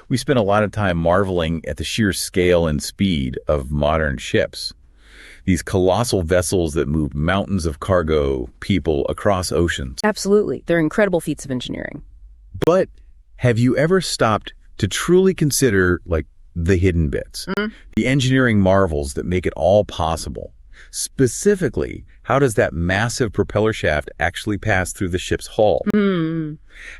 We spend a lot of time marveling at the sheer scale and speed of modern ships. These colossal vessels that move mountains of cargo, people across oceans. Absolutely. They're incredible feats of engineering. But have you ever stopped to truly consider, the hidden bits? The engineering marvels that make it all possible? Specifically, how does that massive propeller shaft actually pass through the ship's hull?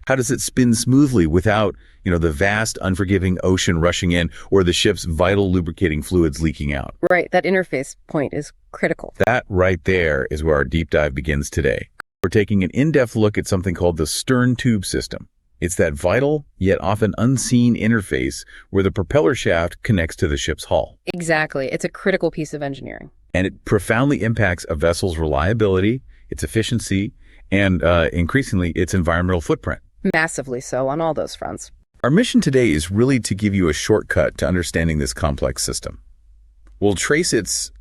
How does it spin smoothly without, the vast, unforgiving ocean rushing in or the ship's vital lubricating fluids leaking out? Right, that interface point is critical. That right there is where our deep dive begins today. We're taking an in-depth look at something called the stern tube system. It's that vital, yet often unseen interface where the propeller shaft connects to the ship's hull. Exactly. It's a critical piece of engineering. And it profoundly impacts a vessel's reliability, its efficiency, and increasingly its environmental footprint. Massively so on all those fronts. Our mission today is really to give you a shortcut to understanding this complex system. We'll trace its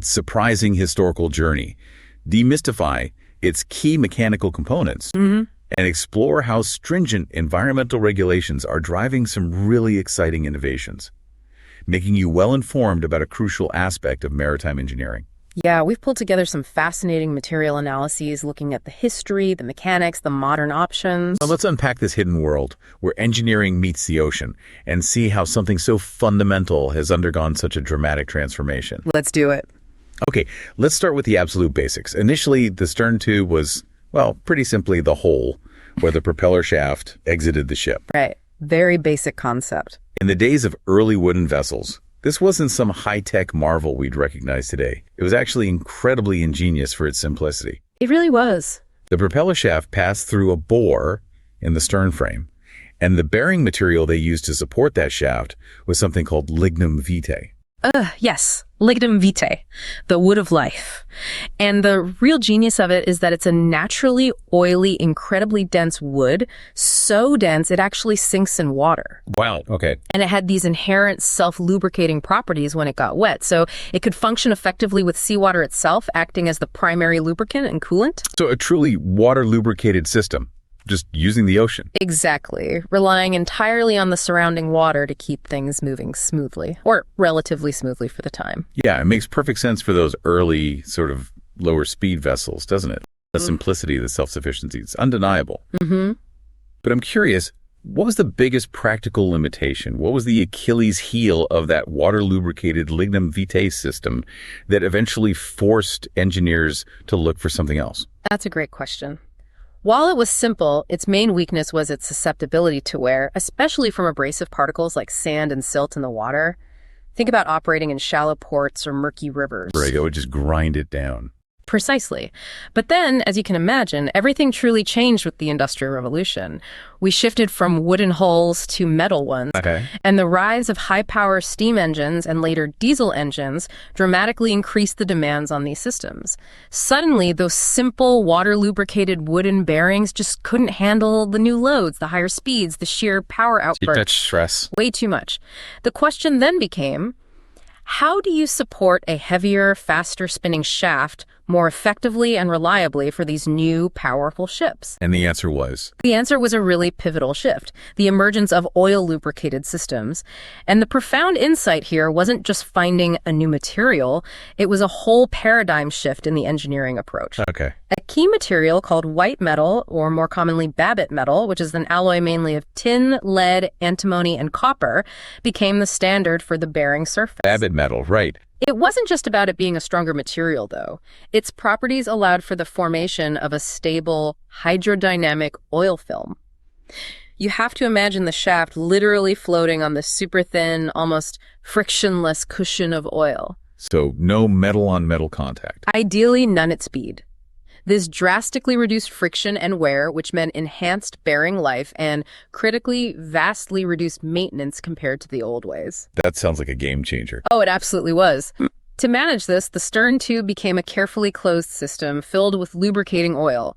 surprising historical journey, demystify its key mechanical components, and explore how stringent environmental regulations are driving some really exciting innovations, making you well-informed about a crucial aspect of maritime engineering. Yeah, we've pulled together some fascinating material analyses looking at the history, the mechanics, the modern options. Now let's unpack this hidden world where engineering meets the ocean and see how something so fundamental has undergone such a dramatic transformation. Let's do it. Okay, let's start with the absolute basics. Initially, the stern tube was, pretty simply the hole where the propeller shaft exited the ship. Right. Very basic concept. In the days of early wooden vessels, this wasn't some high-tech marvel we'd recognize today. It was actually incredibly ingenious for its simplicity. It really was. The propeller shaft passed through a bore in the stern frame, and the bearing material they used to support that shaft was something called lignum vitae. Yes, lignum vitae, the wood of life. And the real genius of it is that it's a naturally oily, incredibly dense wood, so dense it actually sinks in water. Wow, okay. And it had these inherent self-lubricating properties when it got wet, so it could function effectively with seawater itself, acting as the primary lubricant and coolant. So a truly water-lubricated system, just using the ocean. Exactly, relying entirely on the surrounding water to keep things moving smoothly, or relatively smoothly for the time. Yeah, it makes perfect sense for those early sort of lower speed vessels, doesn't it? The simplicity, the self-sufficiency, it's undeniable. But I'm curious, what was the biggest practical limitation? What was the Achilles heel of that water-lubricated lignum vitae system that eventually forced engineers to look for something else? That's a great question. While it was simple, its main weakness was its susceptibility to wear, especially from abrasive particles like sand and silt in the water. Think about operating in shallow ports or murky rivers. Right, it would just grind it down. Precisely. But then, as you can imagine, everything truly changed with the Industrial Revolution. We shifted from wooden hulls to metal ones. Okay. And the rise of high-power steam engines and later diesel engines dramatically increased the demands on these systems. Suddenly, those simple water-lubricated wooden bearings just couldn't handle the new loads, the higher speeds, the sheer power output. Too much stress. Way too much. The question then became, how do you support a heavier, faster spinning shaft more effectively and reliably for these new, powerful ships? And the answer was? The answer was a really pivotal shift, the emergence of oil-lubricated systems. And the profound insight here wasn't just finding a new material, it was a whole paradigm shift in the engineering approach. Okay. A key material called white metal, or more commonly Babbitt metal, which is an alloy mainly of tin, lead, antimony, and copper, became the standard for the bearing surface. Babbitt metal, right. It wasn't just about it being a stronger material, though. Its properties allowed for the formation of a stable, hydrodynamic oil film. You have to imagine the shaft literally floating on this super thin, almost frictionless cushion of oil. So no metal-on-metal contact. Ideally, none at speed. This drastically reduced friction and wear, which meant enhanced bearing life and, critically, vastly reduced maintenance compared to the old ways. That sounds like a game changer. Oh, it absolutely was. To manage this, the stern tube became a carefully closed system filled with lubricating oil.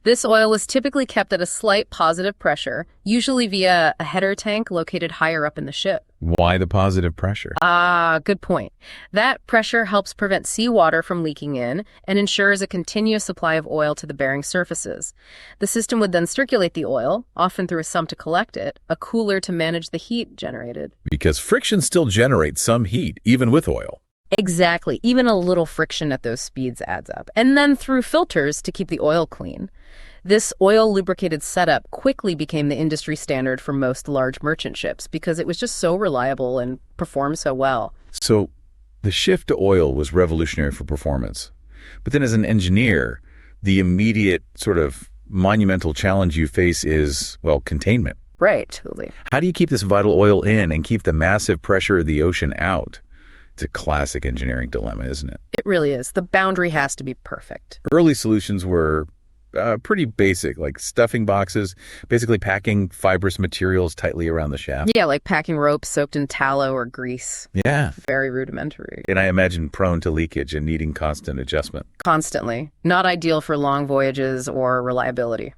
This oil was typically kept at a slight positive pressure, usually via a header tank located higher up in the ship. Why the positive pressure? Good point. That pressure helps prevent seawater from leaking in and ensures a continuous supply of oil to the bearing surfaces. The system would then circulate the oil, often through a sump to collect it, a cooler to manage the heat generated. Because friction still generates some heat, even with oil. Exactly. Even a little friction at those speeds adds up. And then through filters to keep the oil clean. This oil-lubricated setup quickly became the industry standard for most large merchant ships because it was just so reliable and performed so well. So the shift to oil was revolutionary for performance. But then as an engineer, the immediate sort of monumental challenge you face is, well, containment. Right, totally. How do you keep this vital oil in and keep the massive pressure of the ocean out? It's a classic engineering dilemma, isn't it? It really is. The boundary has to be perfect. Early solutions were pretty basic, like stuffing boxes, basically packing fibrous materials tightly around the shaft. Yeah, like packing ropes soaked in tallow or grease. Yeah. Very rudimentary. And I imagine prone to leakage and needing constant adjustment. Constantly. Not ideal for long voyages or reliability.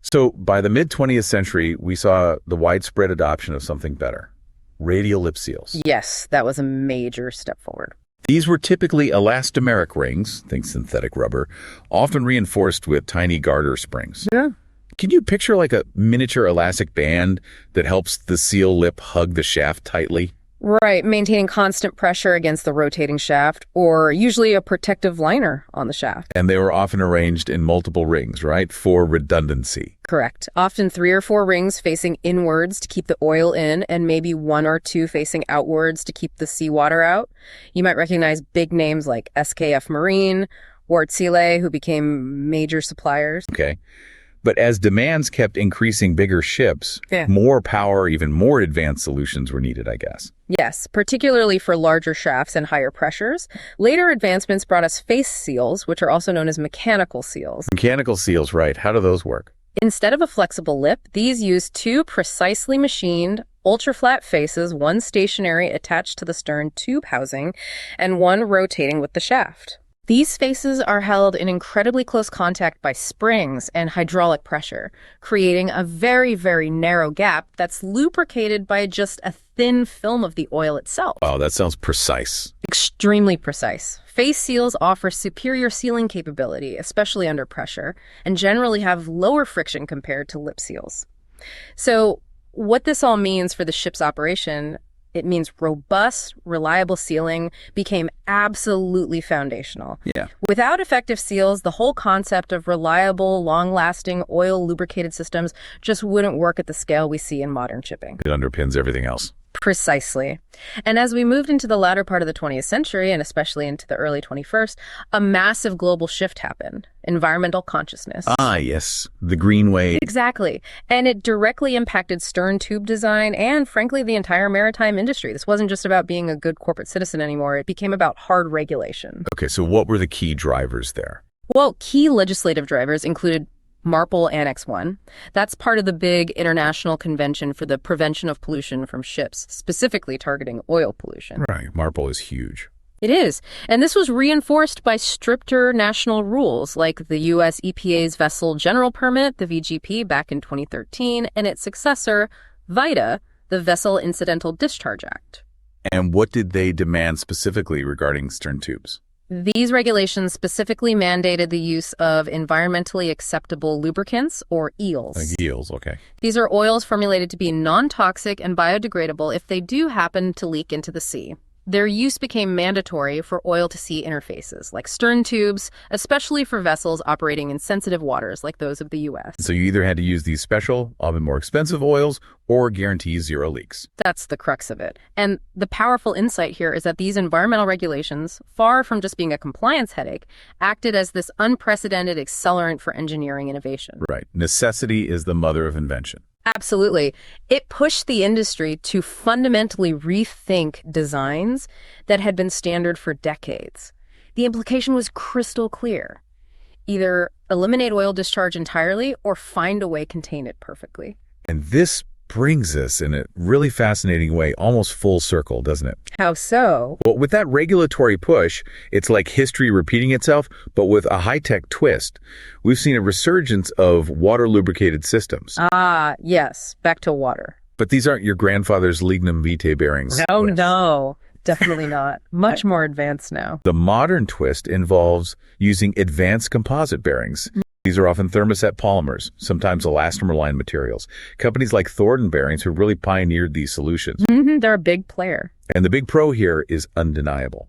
So by the mid-20th century, we saw the widespread adoption of something better. Radial lip seals. Yes, that was a major step forward. These were typically elastomeric rings, think synthetic rubber, often reinforced with tiny garter springs. Yeah. Can you picture like a miniature elastic band that helps the seal lip hug the shaft tightly? Right, maintaining constant pressure against the rotating shaft, or usually a protective liner on the shaft. And they were often arranged in multiple rings, right, for redundancy. Correct. Often 3 or 4 rings facing inwards to keep the oil in, and maybe 1 or 2 facing outwards to keep the seawater out. You might recognize big names like SKF Marine, Wärtsilä, who became major suppliers. Okay. But as demands kept increasing, bigger ships, Yeah. more power, even more advanced solutions were needed, I guess. Yes, particularly for larger shafts and higher pressures. Later advancements brought us face seals, which are also known as mechanical seals. Mechanical seals, right. How do those work? Instead of a flexible lip, these use 2 precisely machined, ultra-flat faces, one stationary attached to the stern tube housing, and one rotating with the shaft. These faces are held in incredibly close contact by springs and hydraulic pressure, creating a very, very narrow gap that's lubricated by just a thin film of the oil itself. Wow, that sounds precise. Extremely precise. Face seals offer superior sealing capability, especially under pressure, and generally have lower friction compared to lip seals. So what this all means for the ship's operation, it means robust, reliable sealing became absolutely foundational. Yeah. Without effective seals, the whole concept of reliable, long-lasting, oil-lubricated systems just wouldn't work at the scale we see in modern shipping. It underpins everything else. Precisely. And as we moved into the latter part of the 20th century, and especially into the early 21st, a massive global shift happened. Environmental consciousness. Ah, yes. The green wave. Exactly. And it directly impacted stern tube design and, frankly, the entire maritime industry. This wasn't just about being a good corporate citizen anymore. It became about hard regulation. Okay, so what were the key drivers there? Well, key legislative drivers included MARPOL Annex 1. That's part of the big international convention for the prevention of pollution from ships, specifically targeting oil pollution. Right. MARPOL is huge. It is. And this was reinforced by stricter national rules like the U.S. EPA's Vessel General Permit, the VGP, back in 2013, and its successor, vitae, the Vessel Incidental Discharge Act. And what did they demand specifically regarding stern tubes? These regulations specifically mandated the use of environmentally acceptable lubricants, or EELs. Like eels, okay. These are oils formulated to be non-toxic and biodegradable if they do happen to leak into the sea. Their use became mandatory for oil-to-sea interfaces, like stern tubes, especially for vessels operating in sensitive waters like those of the U.S. So you either had to use these special, often more expensive oils, or guarantee zero leaks. That's the crux of it. And the powerful insight here is that these environmental regulations, far from just being a compliance headache, acted as this unprecedented accelerant for engineering innovation. Right. Necessity is the mother of invention. Absolutely. It pushed the industry to fundamentally rethink designs that had been standard for decades. The implication was crystal clear. Either eliminate oil discharge entirely or find a way to contain it perfectly. And this brings us in a really fascinating way, almost full circle, doesn't it? How so? Well, with that regulatory push, it's like history repeating itself, but with a high-tech twist. We've seen a resurgence of water-lubricated systems. Ah, yes. Back to water. But these aren't your grandfather's lignum vitae bearings. No. Definitely not. Much more advanced now. The modern twist involves using advanced composite bearings. These are often thermoset polymers, sometimes elastomer-lined materials. Companies like Thornton Bearings have really pioneered these solutions. They're a big player. And the big pro here is undeniable.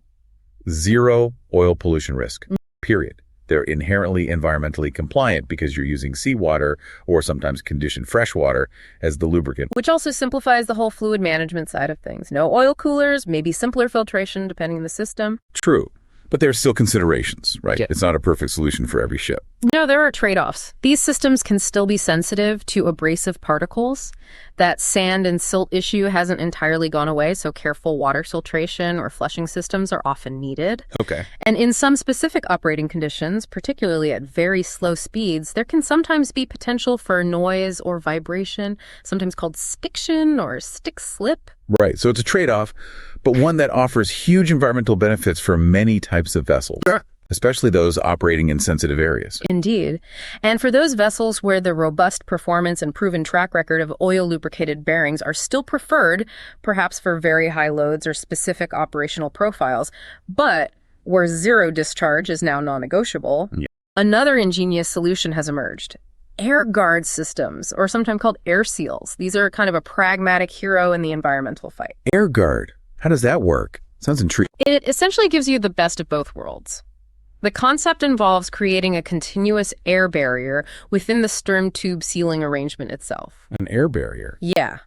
Zero oil pollution risk, period. They're inherently environmentally compliant because you're using seawater or sometimes conditioned fresh water as the lubricant. Which also simplifies the whole fluid management side of things. No oil coolers, maybe simpler filtration depending on the system. True. But there's still considerations, right? Yeah. It's not a perfect solution for every ship. No, there are trade-offs. These systems can still be sensitive to abrasive particles. That sand and silt issue hasn't entirely gone away, so careful water filtration or flushing systems are often needed. Okay. And in some specific operating conditions, particularly at very slow speeds, there can sometimes be potential for noise or vibration, sometimes called stiction or stick slip. Right. So it's a trade-off, but one that offers huge environmental benefits for many types of vessels, especially those operating in sensitive areas. Indeed. And for those vessels where the robust performance and proven track record of oil-lubricated bearings are still preferred, perhaps for very high loads or specific operational profiles, but where zero discharge is now non-negotiable, another ingenious solution has emerged. Air guard systems, or sometimes called air seals. These are kind of a pragmatic hero in the environmental fight. Air guard. How does that work? Sounds intriguing. It essentially gives you the best of both worlds. The concept involves creating a continuous air barrier within the stern tube sealing arrangement itself. An air barrier? Yeah.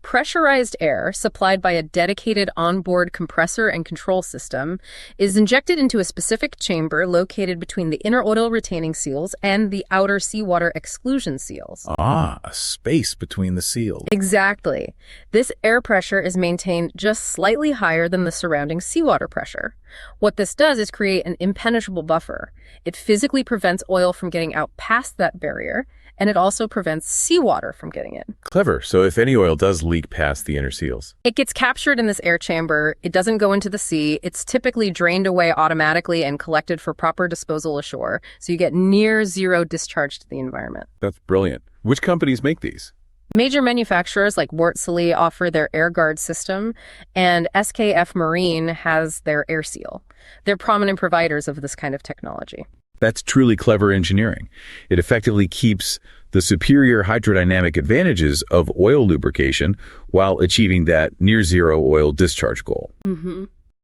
Pressurized air, supplied by a dedicated onboard compressor and control system, is injected into a specific chamber located between the inner oil retaining seals and the outer seawater exclusion seals. Ah, a space between the seals. Exactly. This air pressure is maintained just slightly higher than the surrounding seawater pressure. What this does is create an impenetrable buffer. It physically prevents oil from getting out past that barrier, and it also prevents seawater from getting in. Clever. So if any oil does leak past the inner seals. It gets captured in this air chamber. It doesn't go into the sea. It's typically drained away automatically and collected for proper disposal ashore. So you get near zero discharge to the environment. That's brilliant. Which companies make these? Major manufacturers like Wärtsilä offer their air guard system, and SKF Marine has their air seal. They're prominent providers of this kind of technology. That's truly clever engineering. It effectively keeps the superior hydrodynamic advantages of oil lubrication while achieving that near zero oil discharge goal.